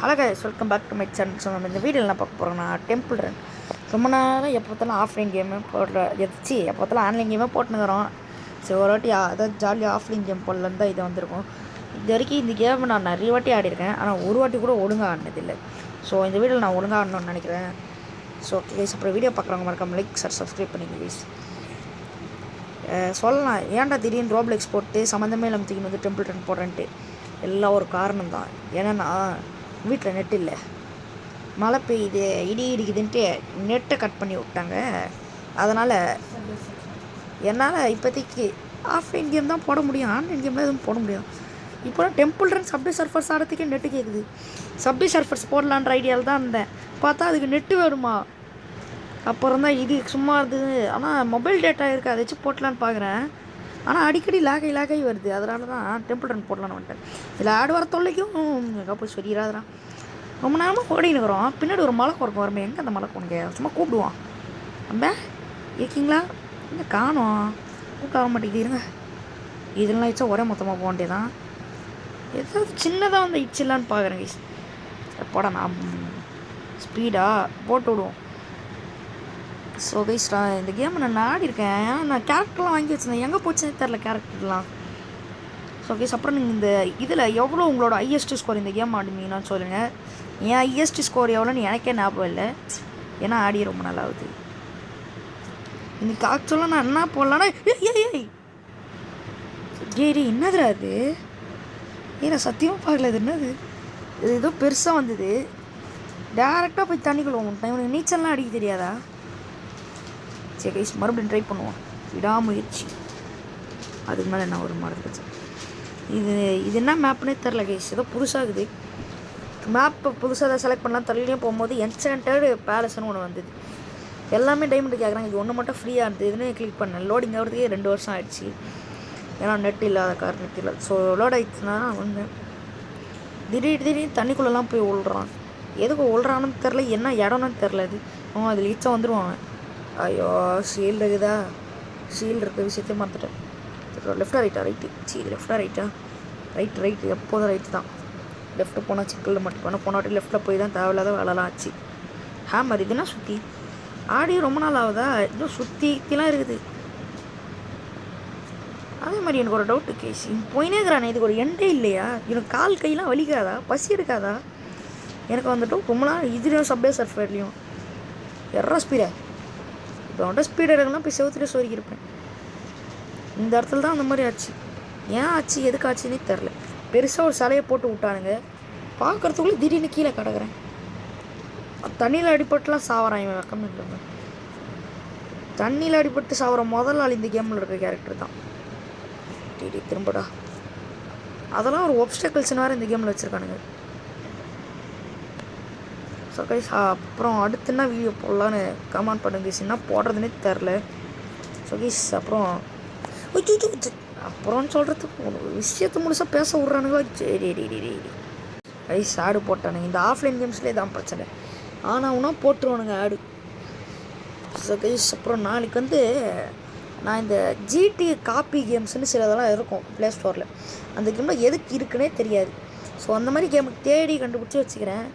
Hello guys, welcome back to my channel. So நம்ம இந்த வீடியோவில் என்ன பார்க்க போகிறோம்னா டெம்பிள் ரன். ரொம்ப நேரம் எப்போ பார்த்தாலும் ஆஃப்லைன் கேமு போடுற எப்போ பார்த்தாலும் ஆன்லைன் கேமே போட்டுனுக்கிறோம். சரி, ஒரு வாட்டி அதாவது ஜாலியாக ஆஃப்லைன் கேம் போடலன்னு தான் இது வந்திருக்கும். இது வரைக்கும் இந்த கேம் நான் நிறைய வாட்டி ஆடிருக்கேன், ஆனால் ஒரு வாட்டி கூட ஒழுங்காக ஆடினதில்லை. ஸோ இந்த வீடியோவில் நான் ஒழுங்காக ஆடணும்னு நினைக்கிறேன். ஸோ ஓகே கைஸ், அப்புறம் வீடியோ பார்க்குறவங்க மறக்காம லைக் சப்ஸ்கிரைப் பண்ணிங்க கைஸ். சொல்லலாம் ஏன்டா திடீர்னு ரோப்ளெக்ஸ் போட்டு சம்மந்தமே இல்லாமல் தூக்கி வந்து டெம்பிள் ரன் போடுறேன்ட்டு. எல்லாம் ஒரு காரணம் தான். ஏன்னா வீட்டில் நெட் இல்லை, மழை பெய்யுது, இடி இடிக்குதுன்ட்டு நெட்டை கட் பண்ணி விட்டாங்க. அதனால் என்னால் இப்போதைக்கு ஆஃப்லைன் கேம் தான் போட முடியும், ஆன்லைன் கேம் தான் எதுவும் போட முடியும். இப்போ டெம்பிள் ரன் சப்வே சர்ஃபர்ஸ் ஆடுறதுக்கே நெட்டு கேட்குது. சப்வே சர்ஃபர்ஸ் போடலான்ற ஐடியாவில் தான் இருந்தேன். பார்த்தா அதுக்கு நெட்டு வேணுமா. அப்புறம் தான் இது சும்மா இருந்தது. ஆனால் மொபைல் டேட்டா இருக்குது, அதை வச்சு போட்டலான்னு பார்க்குறேன். ஆனால் அடிக்கடி லாகை வருது. அதனால தான் டெம்பிள் ரன் போடலான்னு வந்துட்டேன். இதில் ஆடு வர தொல்லைக்கும் எங்கே போய் சொல்லிடாதான். ரொம்ப நேரமாக ஓடினுக்கிறோம், பின்னாடி ஒரு மலை குறைக்கும் வரமே. எங்கே அந்த மலை குறைங்க சும்மா கூப்பிடுவோம். நம்ம இருக்கீங்களா, இங்கே காணோம், கூப்பிட்டு வர மாட்டேங்குது. இருங்க, இதெல்லாம் வச்சா ஒரே மொத்தமாக போக வேண்டியதான். ஏதாவது சின்னதாக வந்து இச்சில்லான்னு பார்க்குறேன் கைஸ். போட நான் ஸ்பீடாக போட்டு விடுவோம். ஸோ கைஸ், இந்த கேமை நான் ஆடிருக்கேன். நான் கேரக்டர்லாம் வாங்கி வச்சுருந்தேன், எங்கே போச்சுன்னு தெரில கேரக்டர்லாம். ஸோ கைஸ், அப்புறம் நீங்கள் இந்த இதில் எவ்வளோ உங்களோட ஹையஸ்ட் ஸ்கோர் இந்த கேம் ஆடுனீங்கன்னா சொல்லுங்கள். என் ஹையஸ்ட் ஸ்கோர் எவ்வளோன்னு எனக்கே ஞாபகம் இல்லை, ஏன்னா ஆடி ரொம்ப நல்லா ஆகுது. இன்னைக்கு ஆக்சுவலாக நான் என்ன போடலான்னா ஏய் என்னதுடா அது? நான் சத்தியமாக பார்க்கல. இது என்னது? இது ஏதோ பெருசாக வந்தது. டேரெக்டாக போய் தண்ணிக்குள்ள வந்துட்டேன். இவனுக்கு நீச்சல்லாம் அடிக்க தெரியாதா? சரி கைஸ், மறுபடியும் ட்ரை பண்ணுவோம். விடாமுயற்சி. அதுக்கு மேலே என்ன ஒரு மறந்துச்சு. இது என்ன மேப்னே தெரில கைஸ், ஏதோ புதுசாகுது. மேப்பை புதுசாக தான் செலக்ட் பண்ணலாம். தள்ளிலையும் போகும்போது என்சாண்டட் பேலஸ்ன்னு ஒன்று வந்தது. எல்லாமே டைமண்ட் கேட்குறாங்க, இது ஒன்று மட்டும் ஃப்ரீயாக இருந்தது. இதுன்னு கிளிக் பண்ணேன். லோடிங் ஆகிறதுக்கே 2 வருஷம் ஆகிடுச்சு, ஏன்னா நெட் இல்லாத காரணத்தில். ஸோ லோட் ஆகிடுச்சுன்னா வந்து திடீர்னு தண்ணிக்குள்ளெல்லாம் போய் விழுறான். எதுக்கு விழுறான்னு தெரில, என்ன இடம்னு தெரில. அது அவன் அதில் ஈச்சா வந்துடுவான். ஐயோ, ஷீல்டு இருக்குதா? ஷீல்டு இருக்க விஷயத்தையே மறந்துட்டேன். லெஃப்டா ரைட்டா? ரைட்டு. சரி, லெஃப்டா ரைட்டா? ரைட்டு. எப்போதும் ரைட்டு தான். லெஃப்ட்டு போனால் சிக்கலில் மட்டும் பண்ண போனாட்டி லெஃப்ட்டில் போய் தான் தேவையில்லாத வேலைலாம் ஆச்சு. ஹேமர் இதுனா சுற்றி ஆடி ரொம்ப நாள் ஆகுதா? இன்னும் சுற்றிலாம் இருக்குது. அதே மாதிரி எனக்கு ஒரு டவுட்டு கேஸ், போயினே இருக்கிறானே, இதுக்கு ஒரு எண்டே இல்லையா? எனக்கு கால் கையெல்லாம் வலிக்காதா? பசி எடுக்காதா? எனக்கு வந்துட்டு ரொம்ப நாள் இதுலேயும் சப்வே சர்ஃபர்லேயும் எவ்வளோ ஸ்பீடா இப்போ அவன்கிட்ட ஸ்பீட் எடுக்கலாம் போய் செவத்துலேயே சோறிக்கிருப்பேன். இந்த இடத்துல தான் அந்த மாதிரி ஆச்சு. ஏன் ஆச்சு, எதுக்கு ஆச்சுன்னே தெரில. பெருசாக ஒரு சிலையை போட்டு விட்டானுங்க, பார்க்குறதுக்குள்ளே திடீர்னு கீழே கிடக்குறேன். தண்ணியில் அடிபட்டுலாம் சாவறான் இவன். வெக்கம் இல்லைங்க, தண்ணியில் அடிபட்டு சாவற முதல் ஆள் இந்த கேமில் இருக்கிற கேரக்டர் தான். திரும்படா, அதெல்லாம் ஒரு ஒப்ஸ்டக்கிள்ஸ்னு வேறு இந்த கேமில் வச்சுருக்கானுங்க. ஸோ கைஸ், அப்புறம் அடுத்து என்ன வீடியோ போடலான்னு கமெண்ட் பண்ணுங்க. என்ன போடுறதுன்னே தெரில. ஸோ கைஸ், அப்புறம் சொல்கிறதுக்கு ஒரு விஷயத்தை முழுசாக பேச விட்றானுங்களா? சரி கைஸ், ஆடு போட்டானுங்க. இந்த ஆஃப்லைன் கேம்ஸ்லேயே தான் பிரச்சனை. ஆனால் இன்னும் போட்டுருவானுங்க ஆடு. ஸோ கைஸ், அப்புறம் நாளைக்கு வந்து நான் இந்த ஜிடி காப்பி கேம்ஸ்னு சிலதெல்லாம் இருக்கும் ப்ளே ஸ்டோரில். அந்த கேமில் எதுக்கு இருக்குன்னே தெரியாது. ஸோ அந்த மாதிரி கேமுக்கு தேடி கண்டுபிடிச்சி வச்சுக்கிறேன்.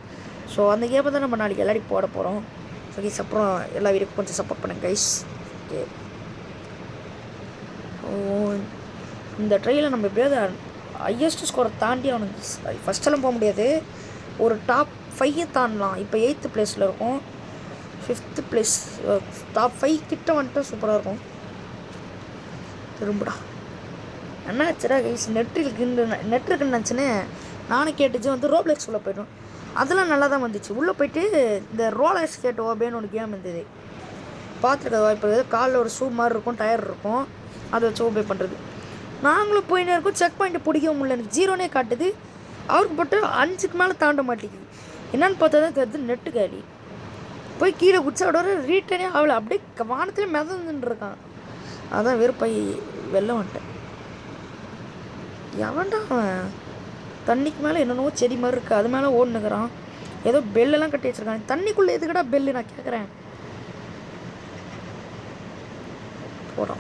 ஸோ அந்த கேமை தான் நம்ம நாளைக்கு எல்லாரும் போட போகிறோம். ஸோ கைஸ், அப்புறம் எல்லா வீடியோக்கும் கொஞ்சம் சப்போர்ட் பண்ணுங்க கைஸ். ஓகே, இந்த ட்ரையில் நம்ம எப்படியாவது ஹையஸ்ட் ஸ்கோரை தாண்டி அவனுக்கு ஃபஸ்ட்டெல்லாம் போக முடியாது, ஒரு டாப் 5 தாண்டலாம். இப்போ 8th பிளேஸில் இருக்கும், 5th பிளேஸ், டாப் 5 கிட்ட வந்துட்டு சூப்பராக இருக்கும். திரும்படா என்ன ஆச்சுடா கைஸ், நெட் இருக்குன்னு நினச்சினே நானும் கேட்டுச்சு வந்து ரோப்ளெக்ஸ் உள்ளே போய்டும். அதெல்லாம் நல்லா தான் வந்துச்சு. உள்ளே போய்ட்டு இந்த ரோலர் ஸ்கேட் ஓபேன்னு ஒரு கேம் இருந்தது, பார்த்துருக்க வாய்ப்பு இருக்குது. காலில் ஒரு ஷூ மாதிரி இருக்கும், டயர் இருக்கும், அதை வச்சு ஓபே பண்ணுறது. நாங்களும் போயினே இருக்கோம், செக் பாயிண்ட்டை பிடிக்கவும் முடியல. எனக்கு 0னே காட்டுது, அவருக்கு போட்டு 5க்கு மேலே தாண்ட மாட்டேங்குது. என்னென்னு பார்த்தா தான் தெரியுது நெட்டு காலி. போய் கீழே குடிச்சோட ரீட்டனே ஆகலை, அப்படியே வானத்திலே மிதந்துட்டு இருக்கான். அதான் வெறுப்பாய் வெளில வந்துட்டேன். எவன்டா அவன்? தண்ணிக்கு மேலே என்னென்னவோ செடி மாதிரி இருக்குது, அது மேலே ஓடுனுக்கிறான். ஏதோ பெல்லெல்லாம் கட்டி வச்சுருக்காங்க. தண்ணிக்குள்ளே எதுக்கடா பெல்லு நான் கேட்குறேன். போடா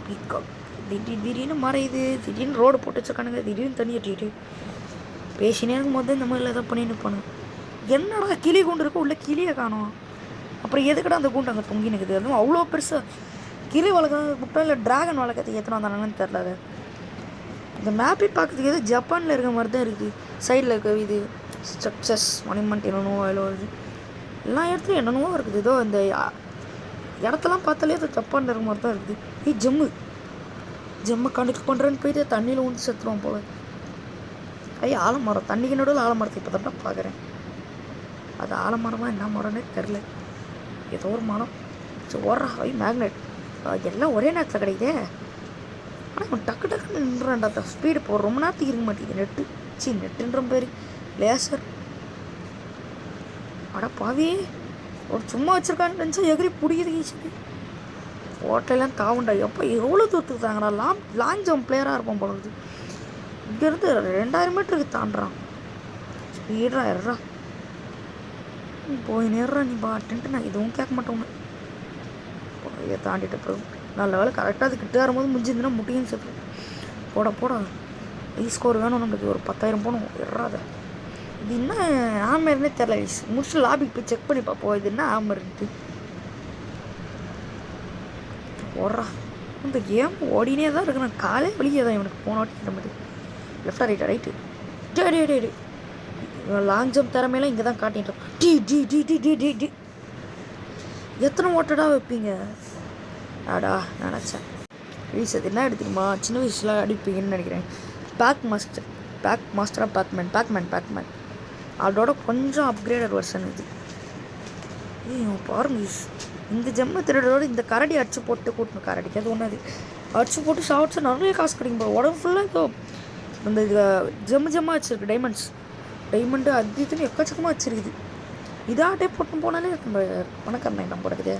பீக்காக் திடீர்னு மறையுது, திடீர்னு ரோடு போட்டு வச்சுருக்கானுங்க, திடீர்னு தண்ணி கட்டிட்டு பேசினே இருக்கும்போது தான் இந்த மாதிரிலாம் எதாவது பண்ணி நிற்பானுங்க. என்னடா கிளி கூண்டு இருக்கும், உள்ள கிளியை காணும். அப்புறம் எதுக்கடா அந்த கூண்டு அங்கே தொங்கி நிற்குது? அதுவும் அவ்வளோ பெருசாக கிளி வளர்க்க முட்டை இல்லை ட்ராகன் வளர்க்கறதுக்கு எத்தனை வந்தானுங்கன்னு தெரில. அது இந்த மேப்பே பார்க்கறதுக்கு எது ஜப்பானில் இருக்க மாதிரி தான் இருக்குது. சைடில் இருக்க இது ஸ்ட்ரக்சர்ஸ் மணிமெண்ட் என்னென்னோ அதில் வருது. எல்லா இடத்துலையும் என்னென்னவோ இருக்குது. ஏதோ இந்த இடத்தெல்லாம் பார்த்தாலே அது ஜப்பானில் இருக்க மாதிரி தான் இருக்குது. ஜெம்மை கணக்கு பண்ணுறேன்னு போயிட்டு தண்ணியில் ஊந்து செத்துருவோம் போல். ஆலமரம், தண்ணிக்கு நடுவில் ஆலமரத்தை இப்போ தான் பார்க்குறேன். அது ஆலமரமாக என்ன மரம்னே தெரில. ஏதோ ஒரு மரம். சரி ஓடுறா மேக்னெட் எல்லாம் ஒரே நேரத்தில் கிடைக்குதே. ஆனால் இவன் டக்கு டக்குன்னு நின்றான்டா. ஸ்பீடு போகிற ரொம்ப நேரத்துக்கு இருக்க மாட்டேங்குது. நெட்டுன்ற பேர் லேசர். அட பாவி, ஒரு சும்மா வச்சுருக்கான்னு நினச்சா எகிரி பிடிக்குது ஈஸிக்கு. ஓட்டையெல்லாம் தாவுண்டா. எப்போ எவ்வளோ தூரத்துக்கு தாங்கடா. லாங் ஜம்ப் பிளேயராக இருப்பான் போல இருக்குது. இங்கேருந்து 2000 மீட்டருக்கு தாண்டுறான். ஸ்பீடா ஏறா போய் நேர்றா நீ பாட்டுன்ட்டு. நான் எதுவும் கேட்க மாட்டோம். இதை தாண்டிட்டு போகும். நல்ல வேலை கரெக்டாக அது கிட்ட வரும்போது முடிஞ்சிருந்துன்னா முட்டியும் சேர்த்து போட ஸ்கோர் வேணும் நம்மளுக்கு. ஒரு 10,000 போகணும். எறாத இது என்ன ஆமர்னே தெரில. முடிச்சு லாபிக்கு போய் செக் பண்ணி பார்ப்போம் இது என்ன ஆமர்ன்ட்டு. ஓடுறா. இந்த கேம் ஓடினே தான் இருக்கு. நான் காலே வலியே தான் இவனுக்கு போன வாட்டி இந்த மாதிரி. லெஃப்டா ரைட்டு டே லாங் ஜம்ப் திறமையெல்லாம் இங்கே தான் காட்டிட்டோம். டி எத்தனை ஓட்டடா வைப்பீங்க? ஆடா நினச்சேன். அது என்ன எடுத்துக்குமா சின்ன வயசுல அடிப்பீங்கன்னு நினைக்கிறேன். பேக் மாஸ்டராக பேக்மேன் அதோட கொஞ்சம் அப்கிரேடட் வெர்ஷன் இது. பாருங்க, இந்த ஜெம்மை திருடோட இந்த கரடி அடிச்சு போட்டு கூட்டணும். கரடிக்கு அது ஒன்று அது அடிச்சு போட்டு ஷார்ட்ஸை நிறைய காசு கிடைக்கும் போல. உடம்பு ஃபுல்லாக இதோ இந்த ஜெம்மாக வச்சுருக்கு. டைமண்டு அது இதுன்னு எக்கச்சக்கமாக வச்சுருக்குது. இதாட்டே போட்டு போனாலே நம்ம பணக்காரன் நம்ம போடுறது.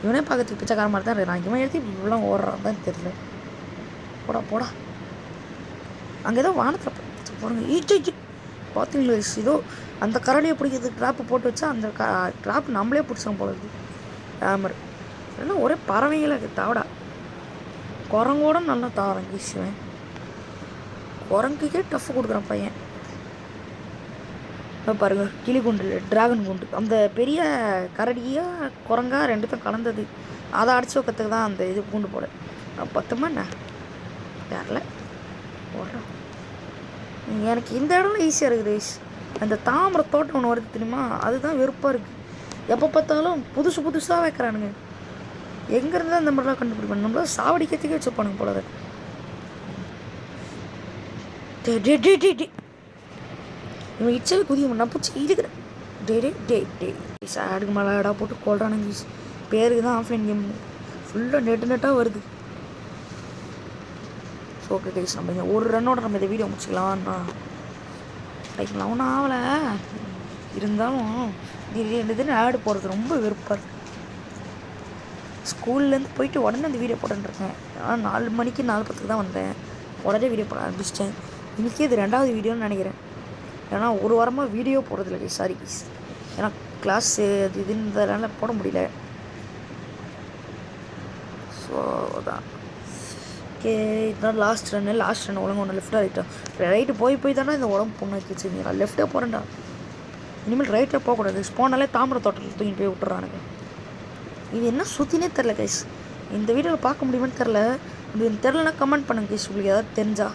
இவனே பார்க்கறதுக்கு பிச்சைக்கார மாதிரி தான் இருக்கு. நான் இவன் எடுத்து இப்படிலாம் ஓடுறான் தான் தெரியல. போடா அங்கே ஏதோ வானத்தில் பாருங்க. பார்த்தீங்களா இதோ அந்த கரடியை பிடிக்கிறது ட்ராப்பு போட்டு வச்சா அந்த ட்ராப் நம்மளே பிடிச்சோம் போல இருக்குது. ஆமர் எல்லாம் ஒரே பறவைங்கள தாவடா. குரங்கோட நல்லா தாவறேன் ஈஸ்வன். குரங்குக்கே டஃப் கொடுக்குறான் பையன். பாருங்க, கிளி குண்டு இல்லை ட்ராகன் குண்டு. அந்த பெரிய கரடியாக குரங்கா ரெண்டுத்தையும் கலந்தது. அதை அடிச்சு வைக்கிறதுக்கு தான் அந்த இது பூண்டு போட. 10 என்ன தெரில ஓடுறோம். எனக்கு இந்த இடம்லாம் ஈஸியாக இருக்குது. அந்த தாமரை தோட்டம் ஒன்று வருது தெரியுமா, அதுதான் வெறுப்பாக இருக்குது. எப்போ பார்த்தாலும் புதுசாக வைக்கிறானுங்க. எங்கேருந்து அந்த மாதிரிலாம் கண்டுபிடிப்பாங்க. நம்மள சாவடிக்கிறதுக்கே வச்சுப்பானுங்க போல. அதை இவன் இச்சல் குதியும் நான் பிடிச்சி இழுக்கிறேன். டே சேடுக்கு மேலே இடம் போட்டு கொள்றானுங்க. பேருக்கு தான் ஆஃப்லைன் கேம். ஃபுல்லாக நெட்டாக வருது. ஸோ ஓகே கைஸ், நம்ம ஒரு ரன்னோட நம்ம இந்த வீடியோ முடிச்சுக்கலாம்ண்ணா. லைக்லாம் ஒன்றும் ஆகலை. இருந்தாலும் திடீர்னு ஆடு போகிறது ரொம்ப வெறுப்பாக இருக்குது. ஸ்கூல்லேருந்து போயிட்டு உடனே அந்த வீடியோ போட்டுருக்கேன். ஆனால் 4 மணிக்கு 4:10 தான் வந்தேன். உடனே வீடியோ போட ஆரம்பிச்சிட்டேன். இன்றைக்கி இது 2வது வீடியோன்னு நினைக்கிறேன். ஏன்னா ஒரு வாரமாக வீடியோ போடுறதில்ல கைஸ். Sorry guys. ஏன்னா கிளாஸு அது இதுன்றதுனால போட முடியல. ஸோ அதான் ஓகே. இதுதான் லாஸ்ட் ரன் ஒழுங்கு ஒன்று லெஃப்டாக ரைட்டு போய் தானே இந்த உடம்பு பொண்ணாக்கி வச்சுருங்க. நான் லெஃப்ட்டே போகிறேன்டா. இனிமேல் ரைட்டாக போகக்கூடாது. ஸ்போனாலே தாமரை தோட்டத்தில் தூக்கி போய் விட்டுறானுங்க. இது என்ன சுற்றினே தெரில கைஸ். இந்த வீடியோவில் பார்க்க முடியுமான்னு தெரில. இது தெரிலனா கமெண்ட் பண்ணுங்க கைஸ், உங்களுக்கு ஏதாவது தெரிஞ்சா.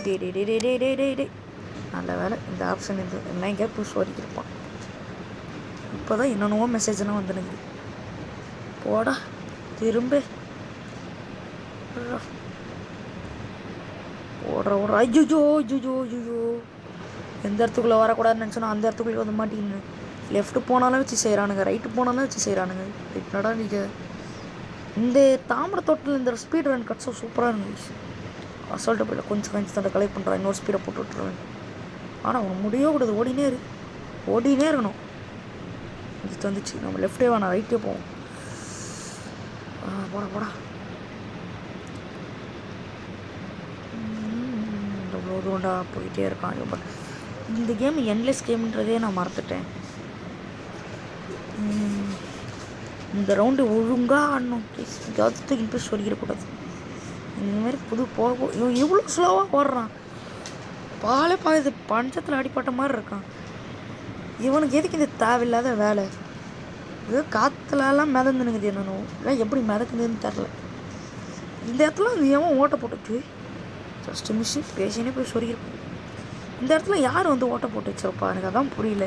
டே நல்ல வேலை இந்த ஆப்ஷன் இது. எல்லாம் எங்கேயா புஷ் ஓடிக்கிருப்பான். இப்போ தான் என்னென்னவோ மெசேஜ்லாம் வந்துடுது. போடா திரும்ப ஓடுற ஐயோ எந்த இடத்துக்குள்ளே வரக்கூடாதுன்னு நினச்சோன்னா அந்த இடத்துக்குள்ளே வந்து மாட்டின்னு. லெஃப்ட்டு போனாலும் வச்சு செய்கிறானுங்க, ரைட்டு போனாலும் வச்சு செய்கிறானுங்க. என்னடா நீங்கள் இந்த தாமரை தோட்டத்தில் இந்த ஸ்பீட் ரன் கட்ஸும் சூப்பராக இருந்துச்சு. அசால்ட்டு போயில கொஞ்சம் தான் கலெக்ட் பண்ணுறான். இன்னொரு ஸ்பீடை போட்டு விட்டுருவேன். ஆனால் அவனை முடியவே கூடாது. ஓடினே இருக்கணும். இது வந்துச்சு. நம்ம லெஃப்டே வேணாம், ரைட்டே போவோம். போடா இவ்வளோ தூண்டா போயிட்டே இருக்கான். பட் இந்த கேம் என்லெஸ் கேம்ன்றதே நான் மறந்துட்டேன். இந்த ரவுண்டு ஒழுங்காக ஆடணும் ப்ளீஸ். எதாவது இன்ட்ரெஸ்ட் சொல்லிடக்கூடாது. இந்தமாரி புது போக இவன் இவ்வளோ ஸ்லோவாக ஓடுறான். பாலே பாயுது, பஞ்சத்தில் அடிப்பட்ட மாதிரி இருக்கான். இவனுக்கு எதுக்கு இந்த தேவையில்லாத வேலை? இது காற்றுலலாம் மிதந்துனுக்குது என்னன்னு, இல்லை எப்படி மிதக்குதுன்னு தெரில. இந்த இடத்துல எவன் ஓட்ட போட்டுச்சு? ஜஸ்ட்டு மிஸ்ஸு பேசினே போய் சொல்லியிருப்பேன். இந்த இடத்துல யார் வந்து ஓட்ட போட்டு வச்சிருப்பா? எனக்கு அதான் புரியல.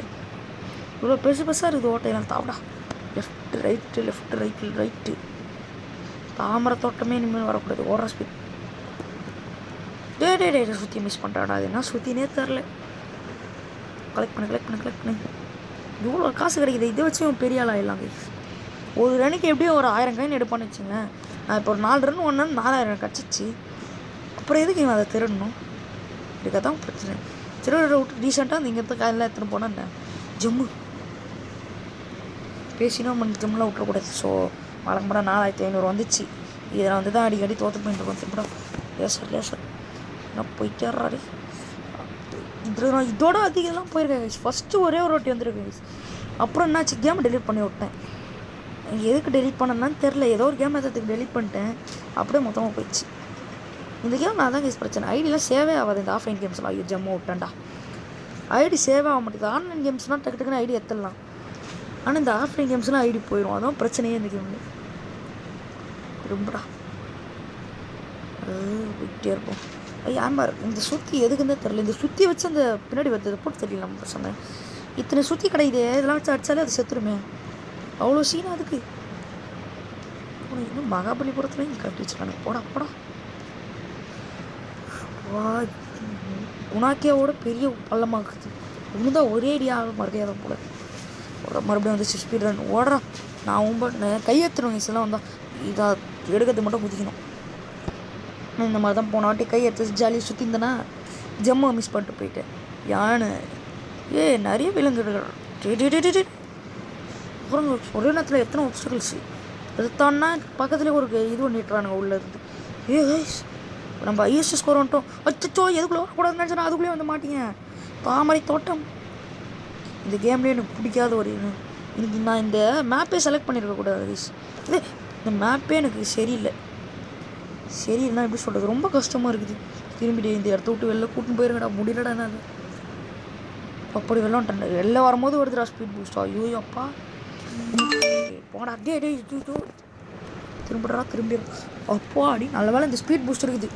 இவ்வளோ பெருசு பெருசாக இருக்குது ஓட்டையெல்லாம். தாவடா, left right, left right, right. தாமரை தோட்டமே இனிமேல் வரக்கூடாது. ஓடுற ஸ்பீட். டே சுற்றி மிஸ் பண்ணுறாடா. அது என்ன சுற்றினே தெரில. கலெக்ட் பண்ணு. இவ்வளோ காசு கிடைக்குது. இதை வச்சு அவன் பெரிய ஆள் ஆகிடலாம். ஒரு ரனுக்கு எப்படியும் ஒரு 1000 காயின் எடுப்பான்னு வச்சுங்களேன். நான் இப்போ ஒரு 4 ரன் 1 ரன் 4000 கிடச்சிச்சு. அப்புறம் எதுக்கு இவன் அதை திருடணும்? இதுக்காக தான் பிரச்சனை. திருட விட்டு ரீசெண்டாக அந்த இங்கே காயெல்லாம் எடுத்துன்னு போனால் என்ன ஜம்மு பேசினா நம்ம ஜம்முலாம் விட்டுறக்கூடாது. ஸோ வழங்கப்பட 4500 வந்துச்சு. இதில் வந்து தான் அடிக்கடி தோற்று போயிட்டு திரும்ப லேசர் நான் போயிட்டேறாரு. நான் இதோட அதிகம்லாம் போயிருக்கேன் கைஸ். ஃபஸ்ட்டு ஒரே ஒரு வாட்டி வந்துருக்கேன் கைஸ். அப்புறம் என்னாச்சு, கேம் டெலிட் பண்ணி விட்டேன். எதுக்கு டெலிட் பண்ணேன்னு தெரில. ஏதோ ஒரு கேம் எதுக்கு டெலிட் பண்ணிட்டேன். அப்படியே மொத்தமாக போயிடுச்சு. இந்த கேம் நான் தான் கைஸ் பிரச்சனை. ஐடியெலாம் சேவே ஆகாது. இந்த ஆஃப்லைன் கேம்ஸ்லாம் ஐயோ ஜம்மா விட்டேன்டா. ஐடி சேவ் ஆக மாட்டேங்குது. ஆன்லைன் கேம்ஸ்லாம் டக்குன்னு ஐடி எத்தலாம். ஆனால் இந்த ஆஃப்லைன் கேம்ஸ்லாம் ஐடி போயிடும். அதான் பிரச்சனையே இந்த கேமில். ரொம்படா போயிட்டே இருப்போம். யார் இந்த சுற்றி எதுக்குன்னு தெரில. இந்த சுற்றி வச்சு அந்த பின்னாடி வருது போட்டு தெரியல. நம்ம பிரச்சனை இத்தனை சுற்றி கிடைக்குது. இதெல்லாம் வச்சு அடித்தாலே அது செத்துருமே. அவ்வளோ சீனா அதுக்கு. இன்னும் மகாபலிபுரத்துலேயும் இங்கே கட்டி வச்சுருக்காங்க. போடா வா. குணாக்கியாவோட பெரிய பள்ளமாக்குது. ஒன்று தான் ஒரே அடியாக மறுக்கையாத போல. மறுபடியும் வந்து ஸ்பீட் ரன் ஓடுறான். நான் கையெழுத்துருவேன். இதெல்லாம் வந்தால் இதாக எடுக்கிறது மட்டும் குதிக்கணும். இந்த மாதிரி தான் போன வாட்டி கை எடுத்து ஜாலியாக சுற்றிருந்தேன்னா ஜம்முவை மிஸ் பண்ணிட்டு போயிட்டேன். யானை நிறைய விலங்குகள். அப்புறம் ஒரே நேரத்தில் எத்தனை ஒப்ஸ்டிகல்ஸு எடுத்தான்னா பக்கத்துலேயே ஒரு இது பண்ணிட்டுறானுங்க உள்ளே இருந்து. நம்ம ஐஎஸ்எஸ் ஸ்கோர் வந்துட்டோம். அச்சோ எதுக்குள்ளே வரக்கூடாதுன்னு நினச்சா அதுக்குள்ளேயே வந்து மாட்டீங்க. தாமரை தோட்டம் இந்த கேம்லேயே எனக்கு பிடிக்காத ஒரு இன்னைக்கு நான் இந்த மேப்பே செலக்ட் பண்ணியிருக்கக்கூடாது கைஸ். இந்த மேப்பே எனக்கு சரியில்லை. எப்படி சொல்கிறது, ரொம்ப கஷ்டமாக இருக்குது. திரும்பிட்டு இந்த இடத்த விட்டு வெளில கூட்டின்னு போயிருங்கடா. முடியலடா என்ன அது அப்படி வெள்ளம் வெளில வரும்போது வருதுடா ஸ்பீட் பூஸ்டா. ஐயோ அப்பா போடா. திரும்பிடுறா. அப்பா அடி நல்ல வேலை இந்த ஸ்பீட் பூஸ்ட் இருக்குது.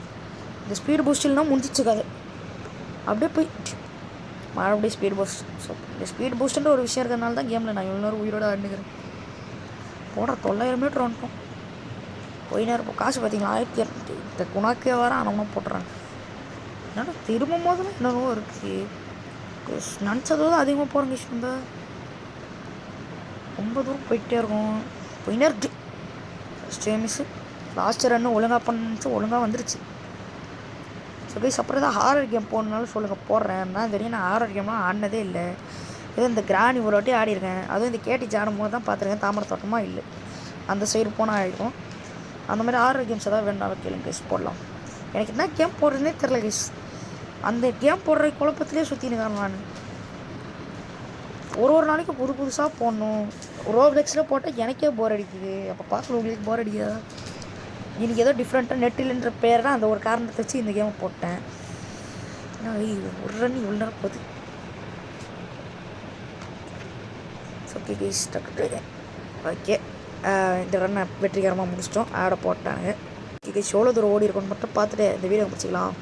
இந்த ஸ்பீட் பூஸ்டில்னா முடிஞ்சிச்சு கதை. அப்படியே போய் மறுபடியும் ஸ்பீட் பூஸ்ட். ஸோ இந்த ஸ்பீட் பூஸ்ட்டுன்ற ஒரு விஷயம் இருக்கிறதுனால தான் கேமில் நான் இவ்வளோ நேரம் உயிரோட ஆடினுக்கிறேன். போடா 900 மீட்டர் வந்துட்டோம். போயினே இருப்போம். காசு பார்த்தீங்களா 1200. இந்த குணாக்கே வர அனவனா போட்டுறாங்க. என்னடா திரும்பும் போதும் என்னவோ இருக்குது. நினச்சதோட அதிகமாக போகிறோங்க. நம்ம ரொம்ப தூரம் போயிட்டே இருக்கோம். போயினே இருக்கு. ஃபஸ்ட்டு மிஸ்ஸு லாஸ்ட் ரன்னு ஒழுங்காக பண்ணிச்சு. ஒழுங்காக வந்துருச்சு. ஸோ கைஸ் அப்புறம் தான் ஹாரர் கேம் போடணுனாலும் சொல்லுங்கள் போடுறேன். நான் தெரியும் நான் ஹாரர் கேம்லாம் ஆடினதே இல்லை. ஏதோ இந்த கிராணி ஒரு வாட்டி ஆடிருக்கேன். அதுவும் இந்த கேட்டிச்சு ஆடும்போது தான் பார்த்துருக்கேன். தாமரை தோட்டமாக இல்லை அந்த சைடு போனால் ஆகிருக்கும். அந்த மாதிரி ஹாரர் கேம்ஸ் ஏதாவது வேணாலும் கேளுங்க கைஸ் போடலாம். எனக்கு என்ன கேம் போடுறதுனே தெரில கைஸ். அந்த கேம் போடுற குழப்பத்திலே சுற்றினுக்கான் நான். ஒரு நாளைக்கு புதுசாக போடணும். ரோப்ளெக்ஸில் போட்டால் எனக்கே போர் அடிக்குது. அப்போ பார்த்து உங்களுக்கு போர் அடிக்குதா? இன்றைக்கி ஏதோ டிஃப்ரெண்ட்டாக நெட்டில்ன்ற பேர் தான் அந்த ஒரு காரணத்தை வச்சு இந்த கேமை போட்டேன். ஒரு ரன் இவ்வளோ நேரம் போகுது. ஓகே கைஸ் ஓகே இந்த ரன்னை வெற்றிகரமாக முடிச்சிட்டோம். ஆட போட்டாங்க. ஓகே கைஸ் எவ்வளோ தூரம் ஓடி இருக்கணும்னு மட்டும் பார்த்துட்டு இந்த வீடியோ முடிச்சிக்கலாம்.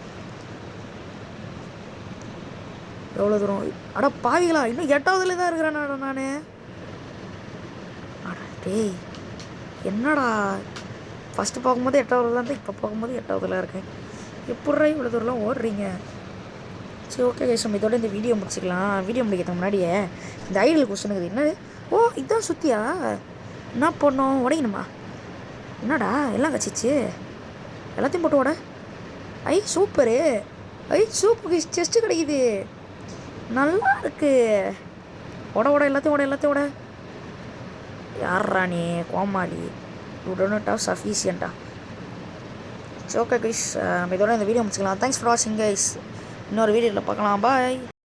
எவ்வளோ தூரம் அட பாவிகளா, இன்னும் 8வதுல தான் இருக்கிறேன் நான். டேய் என்னடா ஃபஸ்ட்டு பார்க்கும்போது 8வதுல தான் இப்போ பார்க்கும்போது 8வதுல இருக்கேன். எப்பட்றா இவ்வளோ தூரம்லாம் ஓடுறீங்க? சரி ஓகே கைஸ் நம்ம இதோட இந்த வீடியோ முடிச்சிக்கலாம். வீடியோ முடிக்கிறதுக்கு முன்னாடியே இந்த ஐடியல் கொஸ்டின் இருக்குது. என்னது இதுதான் சுற்றியா? என்ன பண்ணோம் உடையணுமா? என்னடா எல்லாம் கச்சிச்சு எல்லாத்தையும் போட்டு ஓட. சூப்பரு. சூப்பர் செஸ்ட்டு கிடைக்குது. நல்லா இருக்கு. ஓட எல்லாத்தையும் ஓட. யார்ரா நீ கோமாளி? யூ டோன்ட் ஹவ் சஃபிஷியன்ட்டா. சரி ஓகே கைஸ் நம்ம இதோட இந்த வீடியோ முடிச்சுக்கலாம். தேங்க்ஸ் ஃபார் வாட்சிங் கைஸ். இன்னொரு வீடியோவில் பார்க்கலாம். பாய்.